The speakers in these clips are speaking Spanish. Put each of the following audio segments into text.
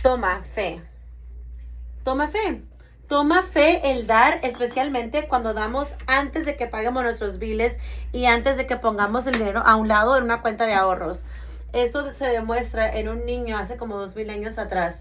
Toma fe. Toma fe. Toma fe el dar, especialmente cuando damos antes de que paguemos nuestros biles y antes de que pongamos el dinero a un lado en una cuenta de ahorros. Esto se demuestra en un niño hace como 2000 años atrás.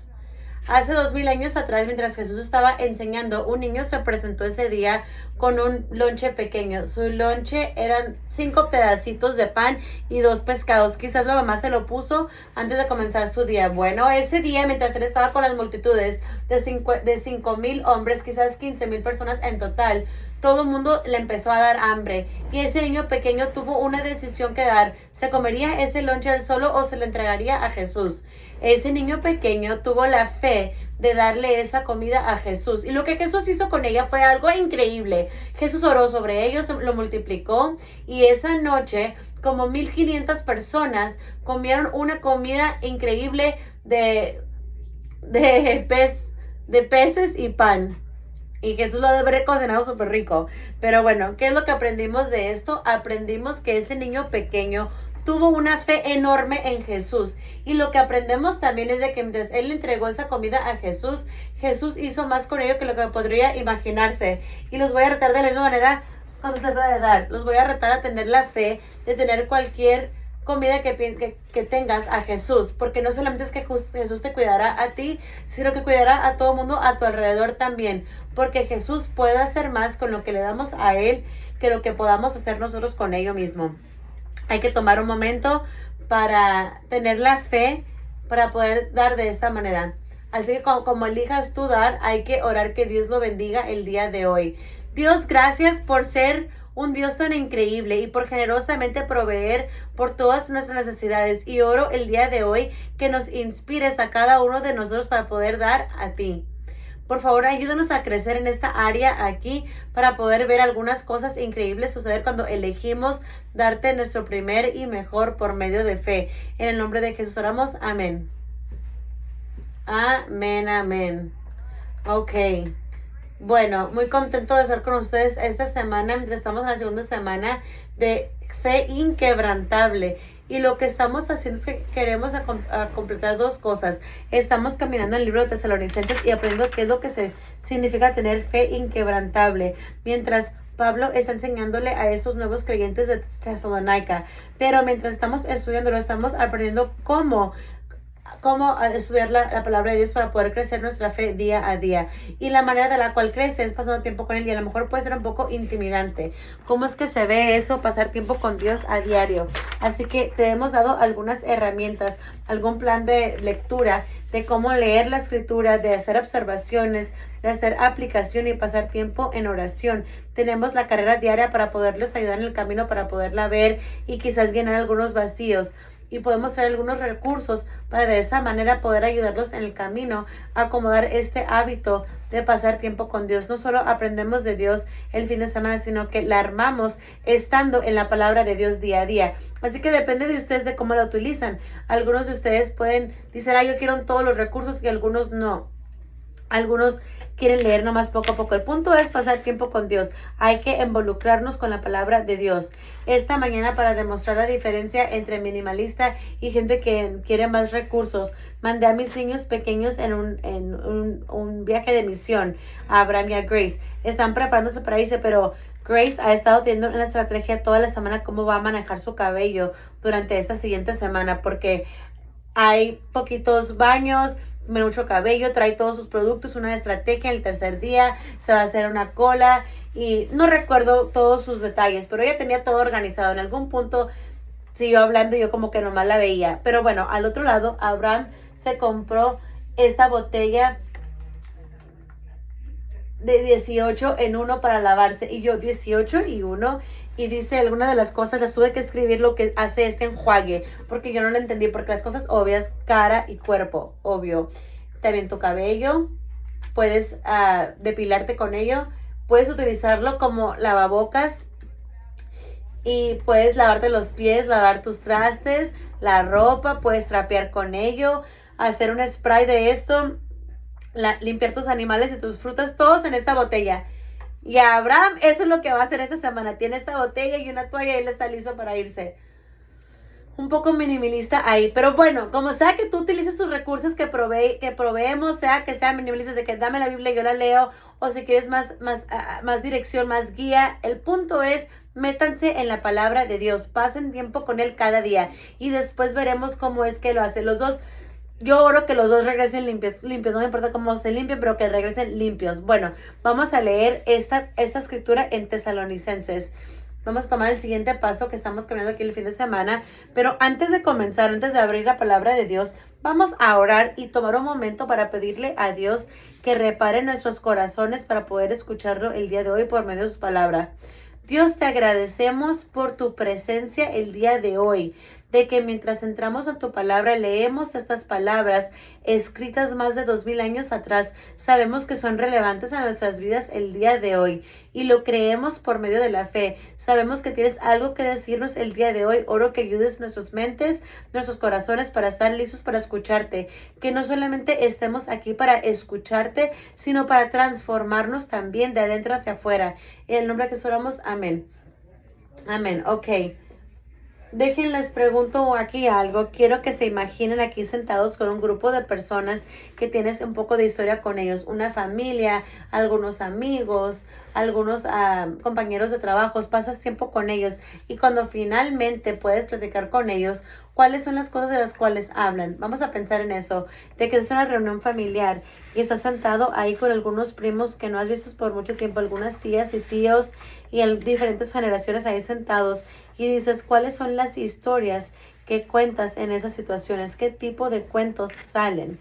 Hace 2000 años atrás, mientras Jesús estaba enseñando, un niño se presentó ese día con un lonche pequeño. Su lonche eran 5 pedacitos de pan y 2 pescados. Quizás la mamá se lo puso antes de comenzar su día. Bueno, ese día, mientras él estaba con las multitudes de 5,000 hombres, quizás 15,000 personas en total, todo el mundo le empezó a dar hambre. Y ese niño pequeño tuvo una decisión que dar. ¿Se comería ese lonche él solo o se le entregaría a Jesús? Ese niño pequeño tuvo la fe de darle esa comida a Jesús. Y lo que Jesús hizo con ella fue algo increíble. Jesús oró sobre ellos, lo multiplicó. Y esa noche, como 1500 personas comieron una comida increíble de peces y pan. Y Jesús lo debe haber cocinado súper rico. Pero bueno, ¿qué es lo que aprendimos de esto? Aprendimos que ese niño pequeño tuvo una fe enorme en Jesús. Y lo que aprendemos también es de que mientras él le entregó esa comida a Jesús, Jesús hizo más con ello que lo que podría imaginarse. Y los voy a retar de la misma manera cuando trata de dar. Los voy a retar a tener la fe de tener cualquier comida que tengas a Jesús, porque no solamente es que Jesús te cuidará a ti, sino que cuidará a todo mundo a tu alrededor también, porque Jesús puede hacer más con lo que le damos a Él que lo que podamos hacer nosotros con ello mismo. Hay que tomar un momento para tener la fe para poder dar de esta manera. Así que como elijas tú dar, hay que orar que Dios lo bendiga el día de hoy. Dios, gracias por ser un Dios tan increíble y por generosamente proveer por todas nuestras necesidades. Y oro el día de hoy que nos inspires a cada uno de nosotros para poder dar a ti. Por favor, ayúdanos a crecer en esta área aquí para poder ver algunas cosas increíbles suceder cuando elegimos darte nuestro primer y mejor por medio de fe. En el nombre de Jesús oramos. Amén. Amén, amén. Ok. Bueno, muy contento de estar con ustedes esta semana, mientras estamos en la segunda semana de fe inquebrantable. Y lo que estamos haciendo es que queremos completar 2 cosas. Estamos caminando en el libro de Tesalonicenses y aprendiendo qué es lo que significa tener fe inquebrantable. Mientras Pablo está enseñándole a esos nuevos creyentes de Tesalónica. Pero mientras estamos estudiándolo, estamos aprendiendo cómo estudiar la palabra de Dios para poder crecer nuestra fe día a día. Y la manera de la cual crece es pasando tiempo con Él, y a lo mejor puede ser un poco intimidante. ¿Cómo es que se ve eso, pasar tiempo con Dios a diario? Así que te hemos dado algunas herramientas, algún plan de lectura, de cómo leer la escritura, de hacer observaciones, de hacer aplicación y pasar tiempo en oración. Tenemos la carrera diaria para poderlos ayudar en el camino, para poderla ver y quizás llenar algunos vacíos. Y podemos traer algunos recursos para de esa manera poder ayudarlos en el camino a acomodar este hábito de pasar tiempo con Dios. No solo aprendemos de Dios el fin de semana, sino que la armamos estando en la palabra de Dios día a día. Así que depende de ustedes de cómo la utilizan. Algunos de ustedes pueden decir, yo quiero todos los recursos, y algunos no. Algunos quieren leer nomás poco a poco. El punto es pasar tiempo con Dios. Hay que involucrarnos con la palabra de Dios. Esta mañana, para demostrar la diferencia entre minimalista y gente que quiere más recursos, mandé a mis niños pequeños en un viaje de misión, a Abraham y a Grace. Están preparándose para irse, pero Grace ha estado teniendo una estrategia toda la semana cómo va a manejar su cabello durante esta siguiente semana, porque hay poquitos baños, mucho cabello, trae todos sus productos, una estrategia. El tercer día se va a hacer una cola y no recuerdo todos sus detalles, pero ella tenía todo organizado. En algún punto siguió hablando y yo como que nomás la veía. Pero bueno, al otro lado, Abraham se compró esta botella de 18 en 1 para lavarse, y yo 18 y 1. Y dice algunas de las cosas, les tuve que escribir lo que hace este enjuague, porque yo no lo entendí, porque las cosas obvias, cara y cuerpo, obvio. También tu cabello, puedes depilarte con ello, puedes utilizarlo como lavabocas, y puedes lavarte los pies, lavar tus trastes, la ropa, puedes trapear con ello, hacer un spray de esto, limpiar tus animales y tus frutas, todos en esta botella. Y a Abraham, eso es lo que va a hacer esta semana. Tiene esta botella y una toalla y él está listo para irse. un poco minimalista ahí. Pero bueno, como sea que tú utilices tus recursos que proveemos, sea que sea minimalista, de que dame la Biblia, yo la leo, o si quieres más dirección, más guía, el punto es, métanse en la palabra de Dios, pasen tiempo con Él cada día y después veremos cómo es que lo hace. Los dos, yo oro que los dos regresen limpios, limpios, no me importa cómo se limpien, pero que regresen limpios. Bueno, vamos a leer esta escritura en Tesalonicenses. Vamos a tomar el siguiente paso que estamos caminando aquí el fin de semana, pero antes de comenzar, antes de abrir la palabra de Dios, vamos a orar y tomar un momento para pedirle a Dios que repare nuestros corazones para poder escucharlo el día de hoy por medio de su palabra. Dios, te agradecemos por tu presencia el día de hoy, de que mientras entramos en tu palabra, leemos estas palabras escritas más de 2000 años atrás, sabemos que son relevantes a nuestras vidas el día de hoy y lo creemos por medio de la fe. Sabemos que tienes algo que decirnos el día de hoy. Oro que ayudes nuestras mentes, nuestros corazones para estar listos para escucharte, que no solamente estemos aquí para escucharte, sino para transformarnos también de adentro hacia afuera. En el nombre de Jesús oramos, amén. Amén, ok. Déjenles pregunto aquí algo. Quiero que se imaginen aquí sentados con un grupo de personas que tienes un poco de historia con ellos. Una familia, algunos amigos, algunos compañeros de trabajo. Pasas tiempo con ellos y cuando finalmente puedes platicar con ellos, ¿cuáles son las cosas de las cuales hablan? Vamos a pensar en eso, de que es una reunión familiar y estás sentado ahí con algunos primos que no has visto por mucho tiempo, algunas tías y tíos y diferentes generaciones ahí sentados. Y dices, ¿cuáles son las historias que cuentas en esas situaciones? ¿Qué tipo de cuentos salen?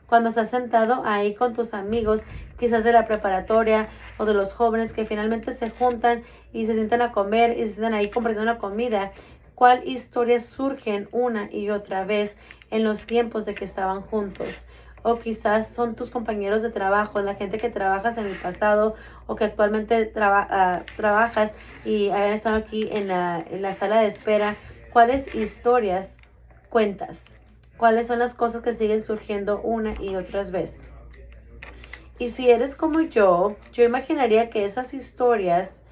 Cuando estás sentado ahí con tus amigos, quizás de la preparatoria o de los jóvenes que finalmente se juntan y se sientan a comer y se sientan ahí compartiendo una comida, ¿cuál historias surgen una y otra vez en los tiempos de que estaban juntos? O quizás son tus compañeros de trabajo, la gente que trabajas en el pasado o que actualmente trabajas y están aquí en la sala de espera. ¿Cuáles historias cuentas? ¿Cuáles son las cosas que siguen surgiendo una y otras veces? Y si eres como yo imaginaría que esas historias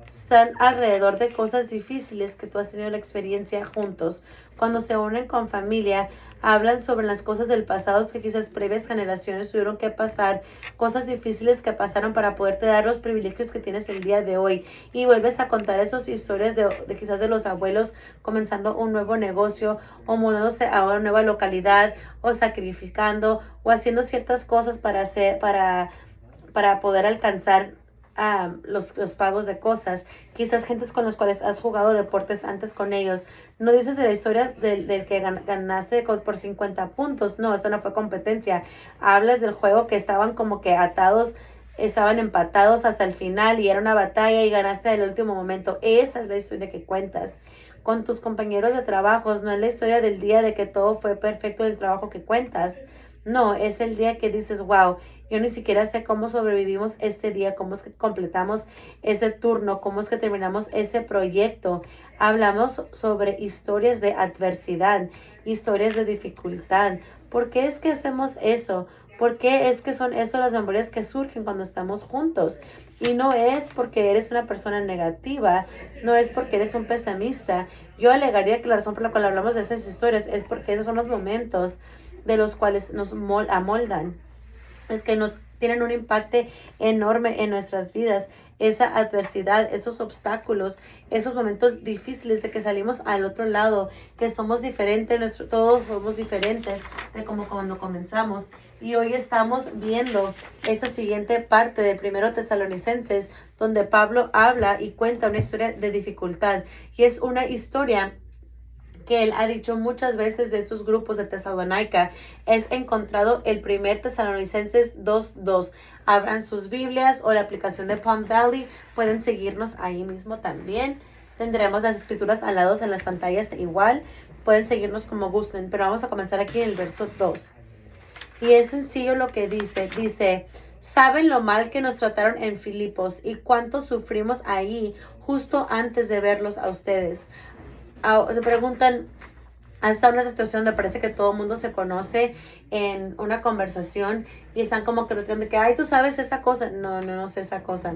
están alrededor de cosas difíciles que tú has tenido la experiencia juntos. Cuando se unen con familia, hablan sobre las cosas del pasado que quizás previas generaciones tuvieron que pasar, cosas difíciles que pasaron para poderte dar los privilegios que tienes el día de hoy. Y vuelves a contar esas historias de quizás de los abuelos comenzando un nuevo negocio o mudándose a una nueva localidad o sacrificando o haciendo ciertas cosas para poder alcanzar los pagos de cosas, quizás gentes con los cuales has jugado deportes antes con ellos. No dices de la historia del que ganaste por 50 puntos, no, eso no fue competencia. Hablas del juego que estaban como que atados, estaban empatados hasta el final y era una batalla y ganaste en el último momento. Esa es la historia que cuentas. Con tus compañeros de trabajo, no es la historia del día de que todo fue perfecto del trabajo que cuentas. No, es el día que dices, wow, yo ni siquiera sé cómo sobrevivimos este día, cómo es que completamos ese turno, cómo es que terminamos ese proyecto. Hablamos sobre historias de adversidad, historias de dificultad. ¿Por qué es que hacemos eso? ¿Por qué es que son estas las memorias que surgen cuando estamos juntos? Y no es porque eres una persona negativa, no es porque eres un pesimista. Yo alegaría que la razón por la cual hablamos de esas historias es porque esos son los momentos de los cuales nos amoldan, es que nos tienen un impacto enorme en nuestras vidas. Esa adversidad, esos obstáculos, esos momentos difíciles de que salimos al otro lado, que somos diferentes, todos somos diferentes de como cuando comenzamos. Y hoy estamos viendo esa siguiente parte del 1 Tesalonicenses, donde Pablo habla y cuenta una historia de dificultad. Y es una historia que él ha dicho muchas veces de estos grupos de Tesalónica. Es encontrado el 1 Tesalonicenses 2:2. Abran sus Biblias o la aplicación de Palm Valley. Pueden seguirnos ahí mismo también. Tendremos las escrituras al lado en las pantallas igual. Pueden seguirnos como gusten. Pero vamos a comenzar aquí en el verso 2. Y es sencillo lo que dice. Dice, ¿saben lo mal que nos trataron en Filipos y cuánto sufrimos ahí justo antes de verlos a ustedes? Se preguntan, hasta una situación donde parece que todo el mundo se conoce en una conversación y están como que de que, ay, tú sabes esa cosa. No sé esa cosa.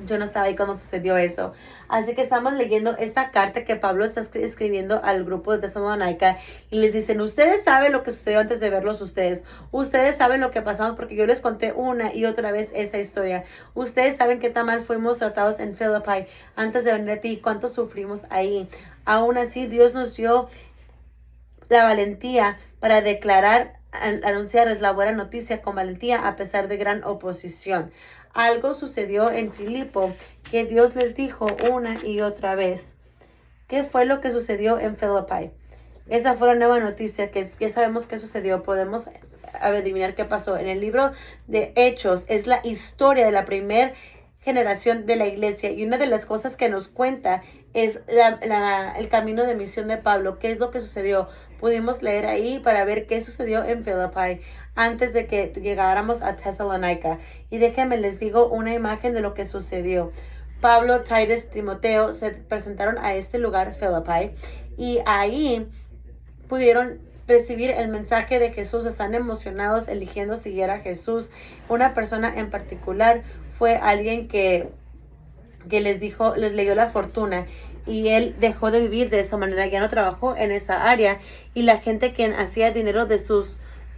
Yo no estaba ahí cuando sucedió eso. Así que estamos leyendo esta carta que Pablo está escribiendo al grupo de Tesalónica y les dicen, ustedes saben lo que sucedió antes de verlos ustedes. Ustedes saben lo que pasamos porque yo les conté una y otra vez esa historia. Ustedes saben qué tan mal fuimos tratados en Filipi antes de venir a ti y cuánto sufrimos ahí. Aún así, Dios nos dio la valentía para anunciarles la buena noticia con valentía a pesar de gran oposición. Algo sucedió en Filipo que Dios les dijo una y otra vez. ¿Qué fue lo que sucedió en Filipi? Esa fue la nueva noticia que ya sabemos qué sucedió. Podemos adivinar qué pasó. En el libro de Hechos es la historia de la primera generación de la iglesia y una de las cosas que nos cuenta es el camino de misión de Pablo. ¿Qué es lo que sucedió? Pudimos leer ahí para ver qué sucedió en Filipi antes de que llegáramos a Tesalónica. Y déjenme les digo una imagen de lo que sucedió. Pablo, Titus, Timoteo se presentaron a este lugar, Filipi, y ahí pudieron recibir el mensaje de Jesús. Están emocionados eligiendo seguir a Jesús. Una persona en particular fue alguien que les leyó la fortuna y él dejó de vivir de esa manera, ya no trabajó en esa área y la gente que hacía dinero de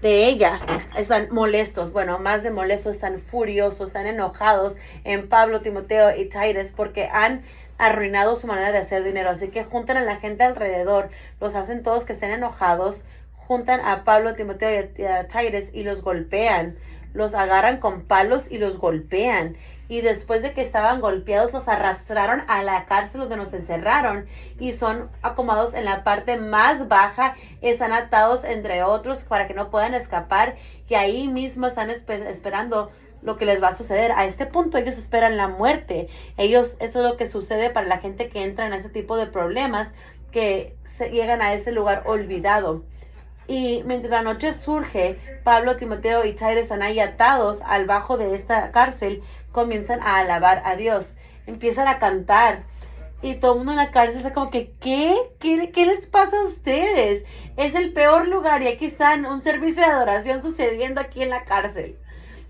ella están molestos, bueno, más de molestos, están furiosos, están enojados en Pablo, Timoteo y Titus porque han arruinado su manera de hacer dinero. Así que juntan a la gente alrededor, los hacen todos que estén enojados, juntan a Pablo, Timoteo y a Titus y los golpean, los agarran con palos y los golpean. Y después de que estaban golpeados, los arrastraron a la cárcel donde nos encerraron y son acomodados en la parte más baja, están atados entre otros para que no puedan escapar y ahí mismo están esperando lo que les va a suceder. A este punto ellos esperan la muerte. Esto es lo que sucede para la gente que entra en ese tipo de problemas, que llegan a ese lugar olvidado. Y mientras la noche surge, Pablo, Timoteo y Titus están ahí atados al bajo de esta cárcel, comienzan a alabar a Dios, empiezan a cantar y todo el mundo en la cárcel está como que ¿Qué les pasa a ustedes? Es el peor lugar y aquí están un servicio de adoración sucediendo aquí en la cárcel.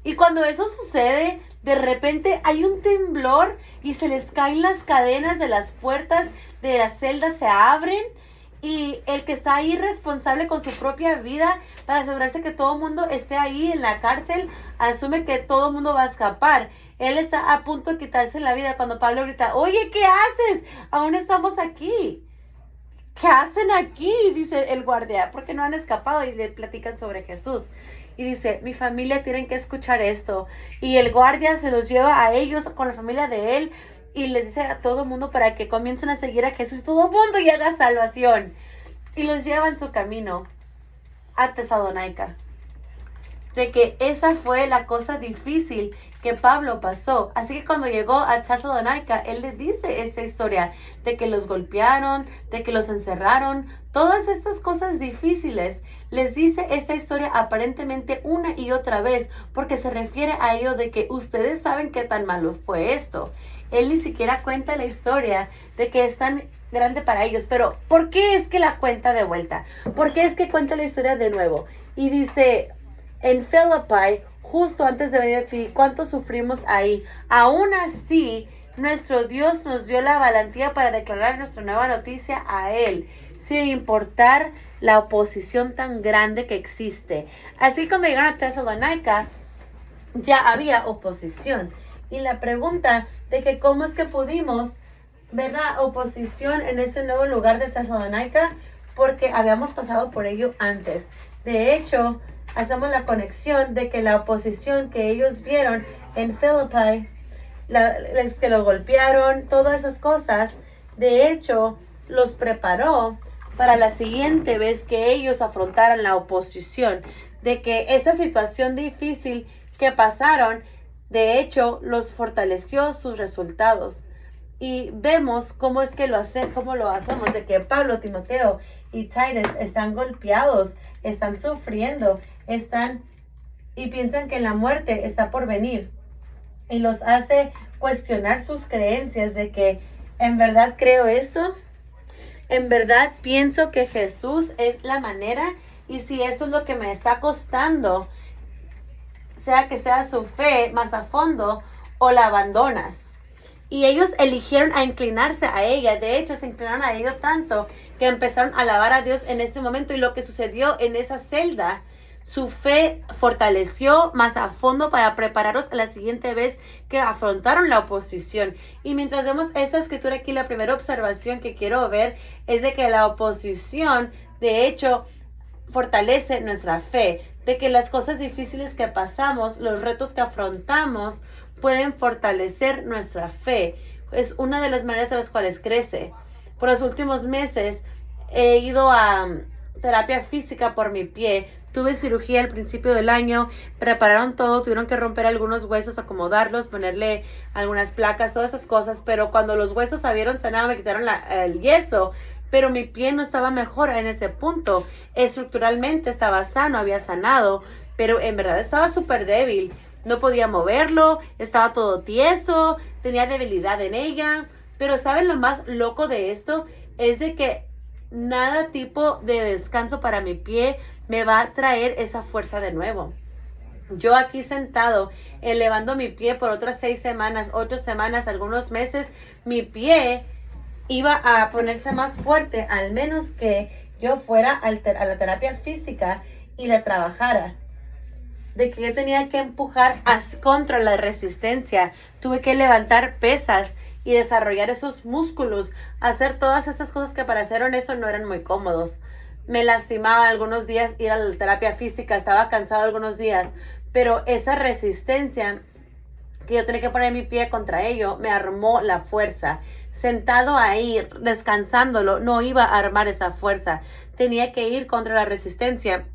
Y cuando eso sucede, de repente hay un temblor y se les caen las cadenas de las puertas de las celdas, se abren. Y el que está ahí responsable con su propia vida para asegurarse que todo el mundo esté ahí en la cárcel, asume que todo el mundo va a escapar. Él está a punto de quitarse la vida cuando Pablo grita, oye, ¿qué haces? Aún estamos aquí. ¿Qué hacen aquí? Dice el guardia, porque no han escapado y le platican sobre Jesús. Y dice, mi familia tienen que escuchar esto. Y el guardia se los lleva a ellos con la familia de él y les dice a todo el mundo para que comiencen a seguir a Jesús. Todo el mundo llega a salvación. Y los lleva en su camino a Tesalónica. De que esa fue la cosa difícil que Pablo pasó. Así que cuando llegó a Tesalónica, él les dice esa historia de que los golpearon, de que los encerraron, todas estas cosas difíciles. Les dice esta historia aparentemente una y otra vez porque se refiere a ello de que ustedes saben qué tan malo fue esto. Él ni siquiera cuenta la historia de que es tan grande para ellos. Pero ¿por qué es que la cuenta de vuelta? ¿Por qué es que cuenta la historia de nuevo? Y dice, en Filipi, justo antes de venir aquí, ¿cuánto sufrimos ahí? Aún así, nuestro Dios nos dio la valentía para declarar nuestra nueva noticia a Él, sin importar la oposición tan grande que existe. Así cuando llegaron a Tesalónica, ya había oposición. Y la pregunta de que cómo es que pudimos ver la oposición en ese nuevo lugar de Tesalónica, porque habíamos pasado por ello antes. De hecho, hacemos la conexión de que la oposición que ellos vieron en Filipi, que los golpearon, todas esas cosas, de hecho, los preparó para la siguiente vez que ellos afrontaran la oposición, de que esa situación difícil que pasaron, de hecho, los fortaleció sus resultados. Y vemos cómo es que cómo lo hacemos, de que Pablo, Timoteo y Titus están golpeados, están sufriendo, y piensan que la muerte está por venir. Y los hace cuestionar sus creencias de que, ¿en verdad creo esto? ¿En verdad pienso que Jesús es la manera? Y si eso es lo que me está costando, sea que sea su fe más a fondo o la abandonas. Y ellos eligieron a inclinarse a ella. De hecho, se inclinaron a ella tanto que empezaron a alabar a Dios en ese momento. Y lo que sucedió en esa celda, su fe fortaleció más a fondo para prepararos a la siguiente vez que afrontaron la oposición. Y mientras vemos esta escritura aquí, la primera observación que quiero ver es de que la oposición, de hecho, fortalece nuestra fe. De que las cosas difíciles que pasamos, los retos que afrontamos, pueden fortalecer nuestra fe. Es una de las maneras de las cuales crece. Por los últimos meses he ido a terapia física por mi pie. Tuve cirugía al principio del año, prepararon todo, tuvieron que romper algunos huesos, acomodarlos, ponerle algunas placas, todas esas cosas, pero cuando los huesos se habían sanado me quitaron el yeso, pero mi pie no estaba mejor en ese punto. Estructuralmente estaba sano, había sanado, pero en verdad estaba súper débil. No podía moverlo, estaba todo tieso, tenía debilidad en ella. Pero ¿saben lo más loco de esto? Es de que nada tipo de descanso para mi pie me va a traer esa fuerza de nuevo. Yo aquí sentado, elevando mi pie por otras 6 semanas, 8 semanas, algunos meses, mi pie iba a ponerse más fuerte, al menos que yo fuera a la terapia física y la trabajara. De que yo tenía que empujar contra la resistencia. Tuve que levantar pesas y desarrollar esos músculos, hacer todas estas cosas que, para ser honesto, no eran muy cómodos. Me lastimaba algunos días ir a la terapia física, estaba cansado algunos días, pero esa resistencia que yo tenía que poner mi pie contra ello me armó la fuerza. Sentado ahí, descansándolo, no iba a armar esa fuerza. Tenía que ir contra la resistencia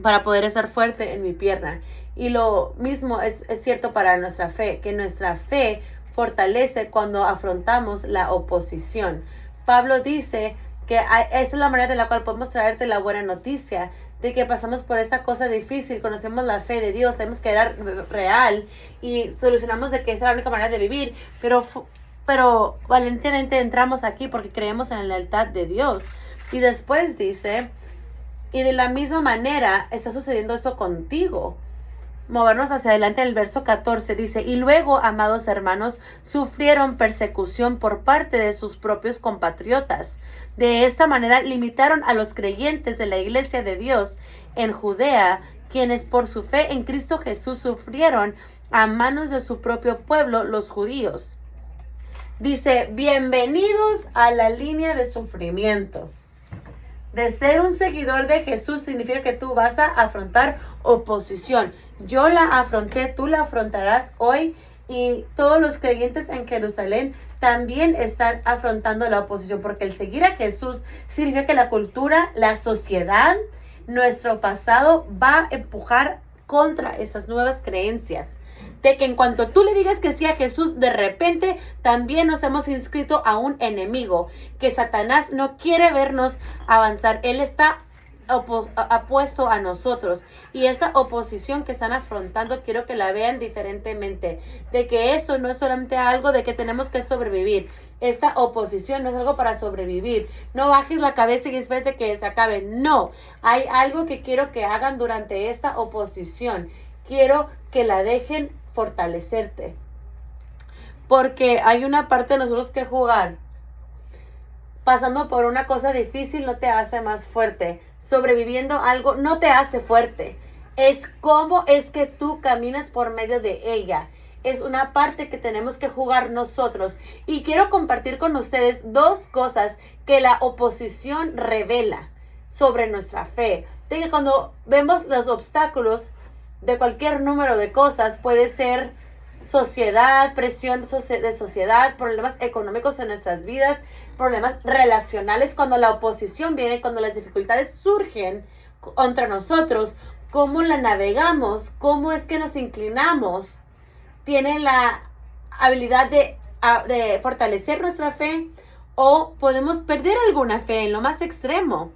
para poder ser fuerte en mi pierna. Y lo mismo es cierto para nuestra fe, que nuestra fe fortalece cuando afrontamos la oposición. Pablo dice que esta es la manera de la cual podemos traerte la buena noticia, de que pasamos por esta cosa difícil, conocemos la fe de Dios, sabemos que era real y solucionamos de que esa es la única manera de vivir, pero valientemente entramos aquí porque creemos en la lealtad de Dios. Y después dice, y de la misma manera está sucediendo esto contigo. Movernos hacia adelante en el verso 14 dice, y luego, amados hermanos, sufrieron persecución por parte de sus propios compatriotas. De esta manera limitaron a los creyentes de la iglesia de Dios en Judea, quienes por su fe en Cristo Jesús sufrieron a manos de su propio pueblo, los judíos. Dice, bienvenidos a la línea de sufrimiento. De ser un seguidor de Jesús significa que tú vas a afrontar oposición. Yo la afronté, tú la afrontarás hoy, y todos los creyentes en Jerusalén también están afrontando la oposición, porque el seguir a Jesús significa que la cultura, la sociedad, nuestro pasado va a empujar contra esas nuevas creencias. De que en cuanto tú le digas que sí a Jesús, de repente también nos hemos inscrito a un enemigo, que Satanás no quiere vernos avanzar. Él está apuesto a nosotros, y esta oposición que están afrontando quiero que la vean diferentemente, de que eso no es solamente algo de que tenemos que sobrevivir. Esta oposición no es algo para sobrevivir. No bajes la cabeza y espérate que se acabe. No, hay algo que quiero que hagan durante esta oposición. Quiero que la dejen fortalecerte, porque hay una parte de nosotros que jugar. Pasando por una cosa difícil no te hace más fuerte. Sobreviviendo algo no te hace fuerte. Es cómo es que tú caminas por medio de ella. Es una parte que tenemos que jugar nosotros. Y quiero compartir con ustedes 2 cosas que la oposición revela sobre nuestra fe. De que cuando vemos los obstáculos de cualquier número de cosas, puede ser sociedad, presión de sociedad, problemas económicos en nuestras vidas, problemas relacionales, cuando la oposición viene, cuando las dificultades surgen contra nosotros, ¿cómo la navegamos? ¿Cómo es que nos inclinamos? ¿Tiene la habilidad de fortalecer nuestra fe, o podemos perder alguna fe en lo más extremo?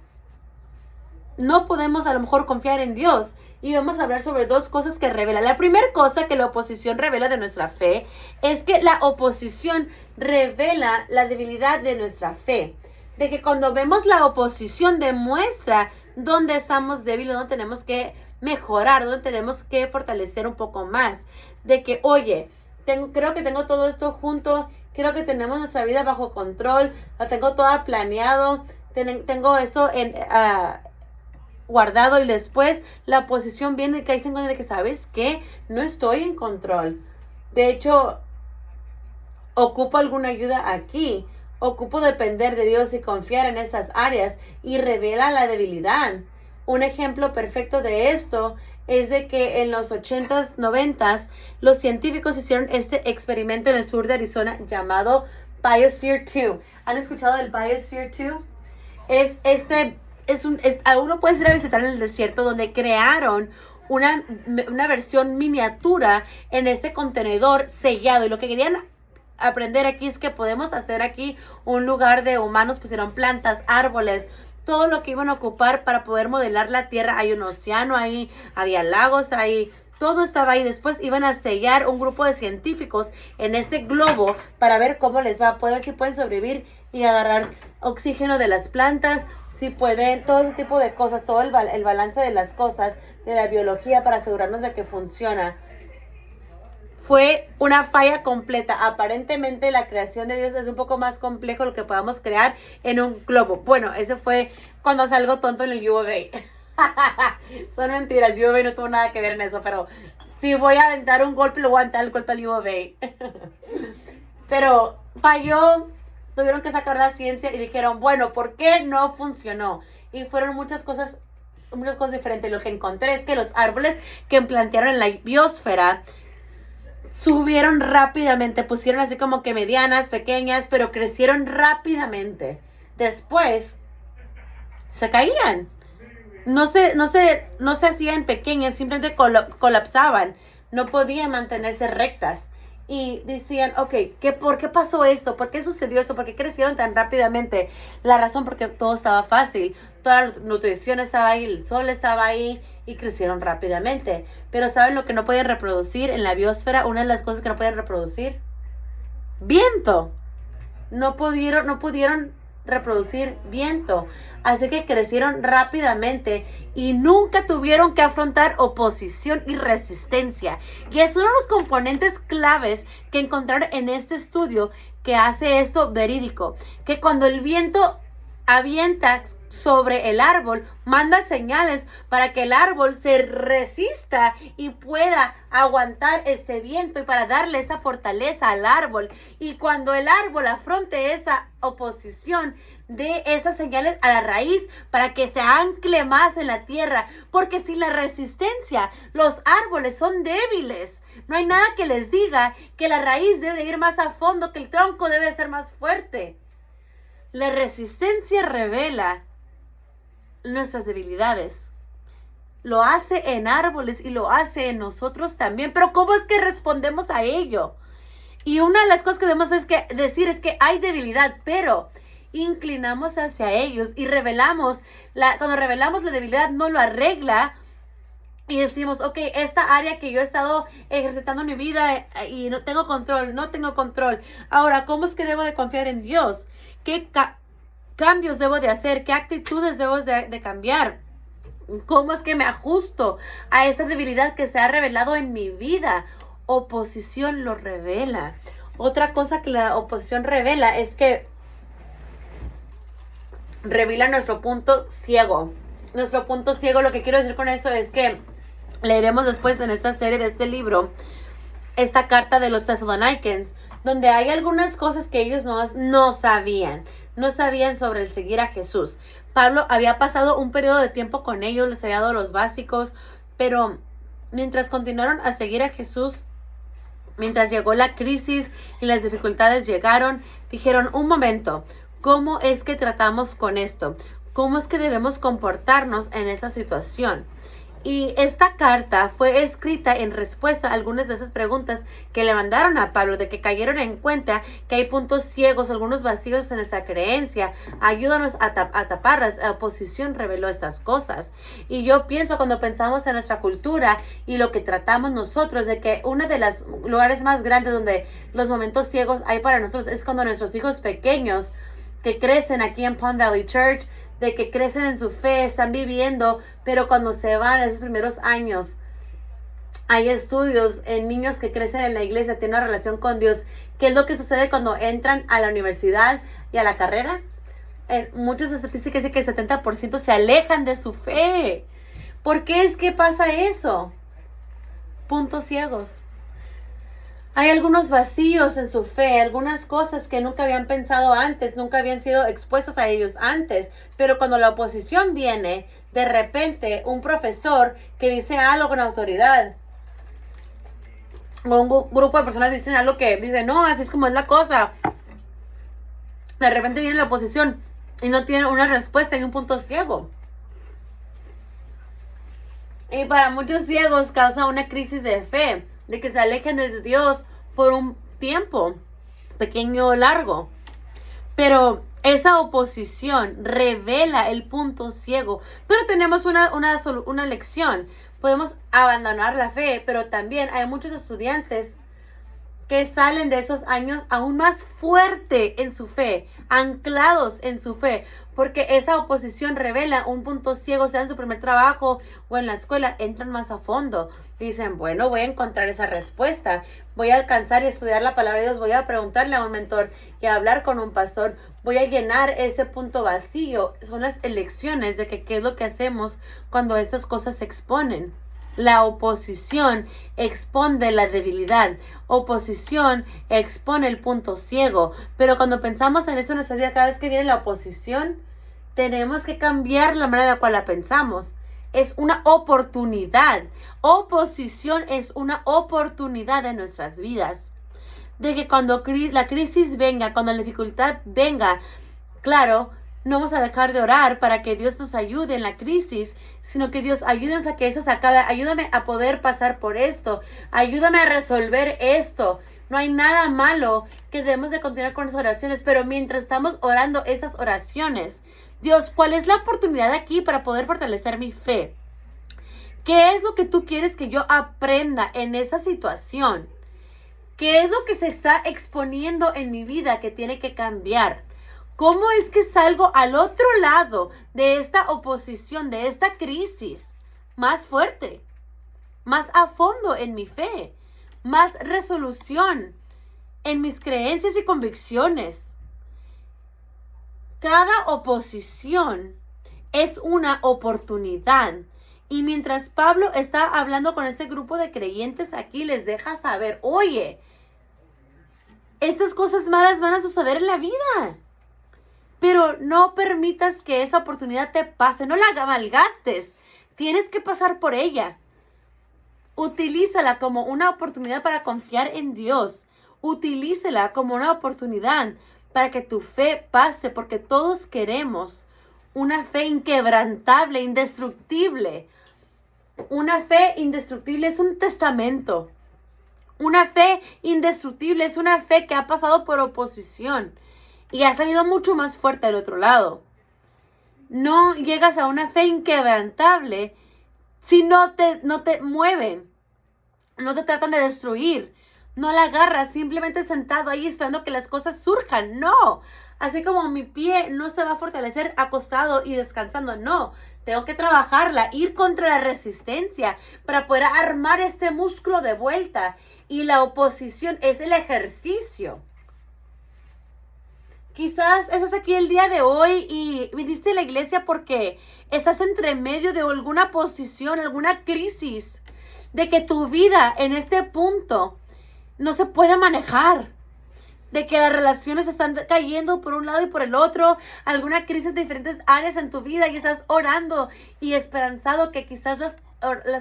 No podemos a lo mejor confiar en Dios. Y vamos a hablar sobre 2 cosas que revela. La primera cosa que la oposición revela de nuestra fe es que la oposición revela la debilidad de nuestra fe. De que cuando vemos la oposición demuestra dónde estamos débiles, dónde tenemos que mejorar, dónde tenemos que fortalecer un poco más. De que, oye, creo que tengo todo esto junto Creo que tenemos nuestra vida bajo control. La tengo toda planeado. Tengo esto guardado y después la oposición viene y cae en cuenta de que, ¿sabes qué? No estoy en control. De hecho, ocupo alguna ayuda aquí. Ocupo depender de Dios y confiar en esas áreas y revela la debilidad. Un ejemplo perfecto de esto es de que en los 80s, 90s, los científicos hicieron este experimento en el sur de Arizona llamado Biosphere 2. ¿Han escuchado del Biosphere 2? Uno puede ir a visitar en el desierto donde crearon una versión miniatura en este contenedor sellado. Y lo que querían aprender aquí es que podemos hacer aquí un lugar de humanos, pusieron plantas, árboles, todo lo que iban a ocupar para poder modelar la tierra. Hay un océano ahí, había lagos ahí, todo estaba ahí. Después iban a sellar un grupo de científicos en este globo para ver cómo les va, poder ver si pueden sobrevivir y agarrar oxígeno de las plantas, si pueden, todo ese tipo de cosas, todo el balance de las cosas, de la biología para asegurarnos de que funciona. Fue una falla completa. Aparentemente la creación de Dios es un poco más complejo de lo que podamos crear en un globo. Bueno, ese fue cuando salgo tonto en el U of A. Son mentiras, U of A no tuvo nada que ver en eso, pero si voy a aventar un golpe, le voy a aventar el golpe al U of A. Pero falló, tuvieron que sacar la ciencia y dijeron, bueno, ¿por qué no funcionó? Y fueron muchas cosas diferentes. Lo que encontré es que los árboles que plantearon en la biosfera subieron rápidamente, pusieron así como que medianas, pequeñas, pero crecieron rápidamente. Después se caían. No se hacían pequeñas, simplemente colapsaban. No podían mantenerse rectas. Y decían, ok, ¿por qué pasó esto? ¿Por qué sucedió eso? ¿Por qué crecieron tan rápidamente? La razón, porque todo estaba fácil. Toda la nutrición estaba ahí, el sol estaba ahí y crecieron rápidamente. Pero ¿saben lo que no podían reproducir en la biosfera? Una de las cosas que no podían reproducir. Viento. No pudieron reproducir viento. Así que crecieron rápidamente y nunca tuvieron que afrontar oposición y resistencia. Y es uno de los componentes claves que encontraron en este estudio que hace eso verídico. Que cuando el viento avienta sobre el árbol, manda señales para que el árbol se resista y pueda aguantar este viento y para darle esa fortaleza al árbol. Y cuando el árbol afronte esa oposición, de esas señales a la raíz para que se ancle más en la tierra, porque sin la resistencia los árboles son débiles. No hay nada que les diga que la raíz debe ir más a fondo, que el tronco debe ser más fuerte. La resistencia revela nuestras debilidades. Lo hace en árboles y lo hace en nosotros también. Pero ¿cómo es que respondemos a ello? Y una de las cosas que debemos decir es que hay debilidad, pero inclinamos hacia ellos y cuando revelamos la debilidad no lo arregla y decimos, ok, esta área que yo he estado ejercitando en mi vida y no tengo control. Ahora, ¿cómo es que debo de confiar en Dios? ¿Qué cambios debo de hacer? ¿Qué actitudes debo de cambiar? ¿Cómo es que me ajusto a esa debilidad que se ha revelado en mi vida? Oposición lo revela. Otra cosa que la oposición revela es que revela nuestro punto ciego. Nuestro punto ciego, lo que quiero decir con eso es que leeremos después en esta serie de este libro, esta carta de los Thessalonians, donde hay algunas cosas que ellos no sabían. No sabían sobre el seguir a Jesús. Pablo había pasado un periodo de tiempo con ellos, les había dado los básicos, pero mientras continuaron a seguir a Jesús, mientras llegó la crisis y las dificultades llegaron, dijeron, un momento, ¿cómo es que tratamos con esto? ¿Cómo es que debemos comportarnos en esa situación? Y esta carta fue escrita en respuesta a algunas de esas preguntas que le mandaron a Pablo, de que cayeron en cuenta que hay puntos ciegos, algunos vacíos en nuestra creencia. Ayúdanos a taparlas. La oposición reveló estas cosas. Y yo pienso, cuando pensamos en nuestra cultura y lo que tratamos nosotros, de que uno de los lugares más grandes donde los momentos ciegos hay para nosotros es cuando nuestros hijos pequeños que crecen aquí en Palm Valley Church, de que crecen en su fe, están viviendo, pero cuando se van esos primeros años, hay estudios en niños que crecen en la iglesia, tienen una relación con Dios. ¿Qué es lo que sucede cuando entran a la universidad y a la carrera? En muchas estadísticas dicen que el 70% se alejan de su fe. ¿Por qué es que pasa eso? Puntos ciegos. Hay algunos vacíos en su fe, algunas cosas que nunca habían pensado antes, nunca habían sido expuestos a ellos antes. Pero cuando la oposición viene, de repente un profesor que dice algo con autoridad, o un grupo de personas dicen algo que dicen, no, así es como es la cosa. De repente viene la oposición y no tienen una respuesta y un punto ciego. Y para muchos ciegos causa una crisis de fe, de que se alejen de Dios por un tiempo, pequeño o largo. Pero esa oposición revela el punto ciego. Pero tenemos una lección. Podemos abandonar la fe, pero también hay muchos estudiantes que salen de esos años aún más fuerte en su fe, anclados en su fe, porque esa oposición revela un punto ciego, sea en su primer trabajo o en la escuela, entran más a fondo y dicen, bueno, voy a encontrar esa respuesta, voy a alcanzar y estudiar la palabra de Dios, voy a preguntarle a un mentor y a hablar con un pastor, voy a llenar ese punto vacío. Son las elecciones de que qué es lo que hacemos cuando estas cosas se exponen. La oposición expone la debilidad. Oposición expone el punto ciego. Pero cuando pensamos en eso en nuestra vida, cada vez que viene la oposición, tenemos que cambiar la manera en la cual la pensamos. Es una oportunidad. Oposición es una oportunidad en nuestras vidas. De que cuando la crisis venga, cuando la dificultad venga, claro, no vamos a dejar de orar para que Dios nos ayude en la crisis, sino que Dios ayúdenos a que eso se acabe. Ayúdame a poder pasar por esto. Ayúdame a resolver esto. No hay nada malo que debemos de continuar con las oraciones, pero mientras estamos orando esas oraciones, Dios, ¿cuál es la oportunidad aquí para poder fortalecer mi fe? ¿Qué es lo que tú quieres que yo aprenda en esa situación? ¿Qué es lo que se está exponiendo en mi vida que tiene que cambiar? ¿Cómo es que salgo al otro lado de esta oposición, de esta crisis, más fuerte, más a fondo en mi fe, más resolución en mis creencias y convicciones? Cada oposición es una oportunidad. Y mientras Pablo está hablando con ese grupo de creyentes aquí, les deja saber, oye, estas cosas malas van a suceder en la vida. Pero no permitas que esa oportunidad te pase, no la malgastes. Tienes que pasar por ella. Utilízala como una oportunidad para confiar en Dios. Utilízala como una oportunidad para que tu fe pase, porque todos queremos una fe inquebrantable, indestructible. Una fe indestructible es un testamento. Una fe indestructible es una fe que ha pasado por oposición y ha salido mucho más fuerte del otro lado. No llegas a una fe inquebrantable si no te mueven, no te tratan de destruir. No la agarras simplemente sentado ahí esperando que las cosas surjan. No. Así como mi pie no se va a fortalecer acostado y descansando. No. Tengo que trabajarla, ir contra la resistencia para poder armar este músculo de vuelta. Y la oposición es el ejercicio. Quizás estás aquí el día de hoy y viniste a la iglesia porque estás entre medio de alguna posición, alguna crisis, de que tu vida en este punto no se puede manejar, de que las relaciones están cayendo por un lado y por el otro, alguna crisis de diferentes áreas en tu vida y estás orando y esperanzado que quizás las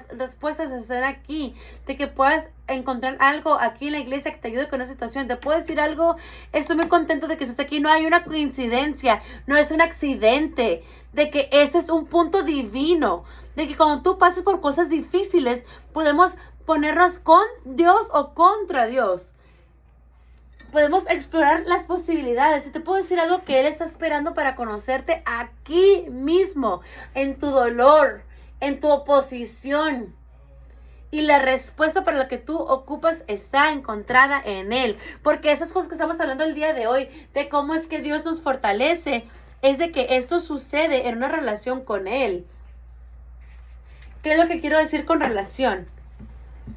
respuestas estén aquí, de que puedas encontrar algo aquí en la iglesia que te ayude con esa situación. Te puedo decir algo, estoy muy contento de que estés aquí, no hay una coincidencia, no es un accidente, de que ese es un punto divino, de que cuando tú pases por cosas difíciles, podemos ponernos con Dios o contra Dios. Podemos explorar las posibilidades. Y te puedo decir algo que Él está esperando para conocerte aquí mismo, en tu dolor, en tu oposición. Y la respuesta para la que tú ocupas está encontrada en Él. Porque esas cosas que estamos hablando el día de hoy, de cómo es que Dios nos fortalece, es de que esto sucede en una relación con Él. ¿Qué es lo que quiero decir con relación?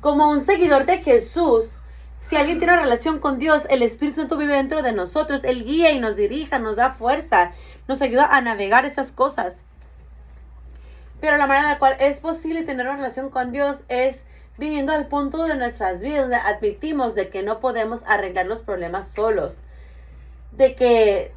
como un seguidor de Jesús, si alguien tiene una relación con Dios, el Espíritu Santo vive dentro de nosotros. Él guía y nos dirige, nos da fuerza, nos ayuda a navegar esas cosas. Pero la manera en la cual es posible tener una relación con Dios es viviendo al punto de nuestras vidas donde admitimos de que no podemos arreglar los problemas solos. De que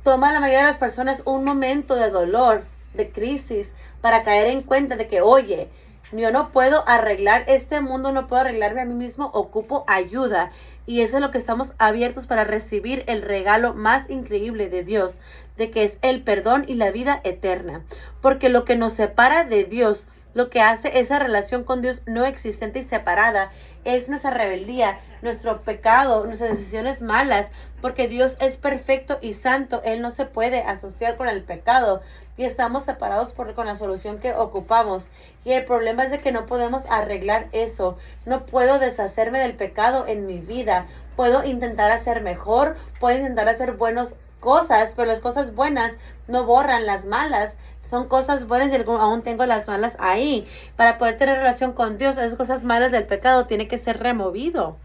toma la mayoría de las personas un momento de dolor, de crisis, para caer en cuenta de que, oye, yo no puedo arreglar este mundo, no puedo arreglarme a mí mismo, ocupo ayuda. Y eso es lo que estamos abiertos para recibir el regalo más increíble de Dios, de que es el perdón y la vida eterna. Porque lo que nos separa de Dios, lo que hace esa relación con Dios no existente y separada, es nuestra rebeldía, nuestro pecado, nuestras decisiones malas. Porque Dios es perfecto y santo, Él no se puede asociar con el pecado. Y estamos separados con la solución que ocupamos. Y el problema es de que no podemos arreglar eso. No puedo deshacerme del pecado en mi vida. Puedo intentar hacer mejor, puedo intentar hacer buenas cosas, pero las cosas buenas no borran las malas. Son cosas buenas y aún tengo las malas ahí. Para poder tener relación con Dios, esas cosas malas del pecado tiene que ser removido.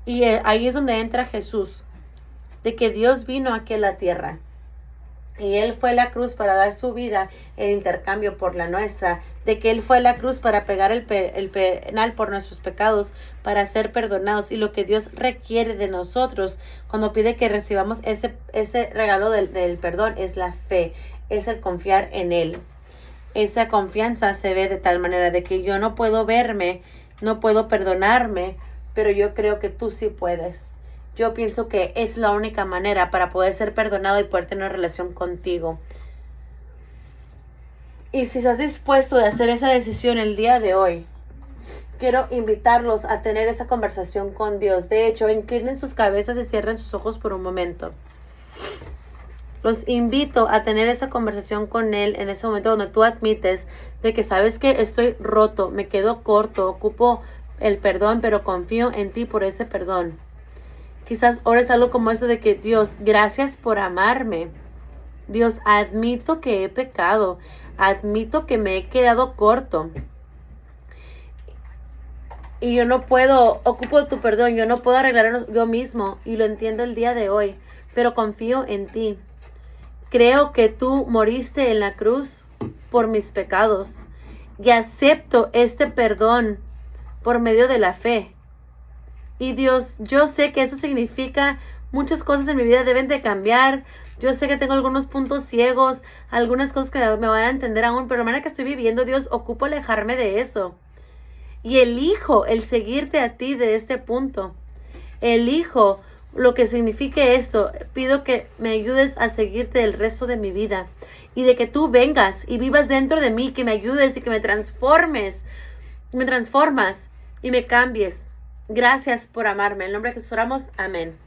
Y ahí es donde entra Jesús. De que Dios vino aquí a la tierra. Y Él fue a la cruz para dar su vida en intercambio por la nuestra. De que Él fue a la cruz para pegar el penal por nuestros pecados, para ser perdonados. Y lo que Dios requiere de nosotros cuando pide que recibamos ese regalo del perdón es la fe, es el confiar en Él. Esa confianza se ve de tal manera de que yo no puedo verme, no puedo perdonarme, pero yo creo que tú sí puedes. Yo pienso que es la única manera para poder ser perdonado y poder tener una relación contigo. Y si estás dispuesto a hacer esa decisión el día de hoy, quiero invitarlos a tener esa conversación con Dios. De hecho, inclinen sus cabezas y cierren sus ojos por un momento. Los invito a tener esa conversación con Él en ese momento donde tú admites de que sabes que estoy roto, me quedo corto, ocupo el perdón, pero confío en ti por ese perdón. Quizás ores algo como esto de que Dios, gracias por amarme. Dios, admito que he pecado. Admito que me he quedado corto. Y yo no puedo, ocupo tu perdón, yo no puedo arreglarlo yo mismo. Y lo entiendo el día de hoy, pero confío en ti. Creo que tú moriste en la cruz por mis pecados. Y acepto este perdón por medio de la fe. Y Dios, yo sé que eso significa muchas cosas en mi vida deben de cambiar. Yo sé que tengo algunos puntos ciegos, algunas cosas que me van a entender aún, pero la manera que estoy viviendo, Dios, ocupo alejarme de eso. Y elijo el seguirte a ti de este punto. Elijo lo que signifique esto. Pido que me ayudes a seguirte el resto de mi vida. Y de que tú vengas y vivas dentro de mí, que me ayudes y que me transformes. Me transformas y me cambies. Gracias por amarme. En el nombre de Jesús oramos. Amén.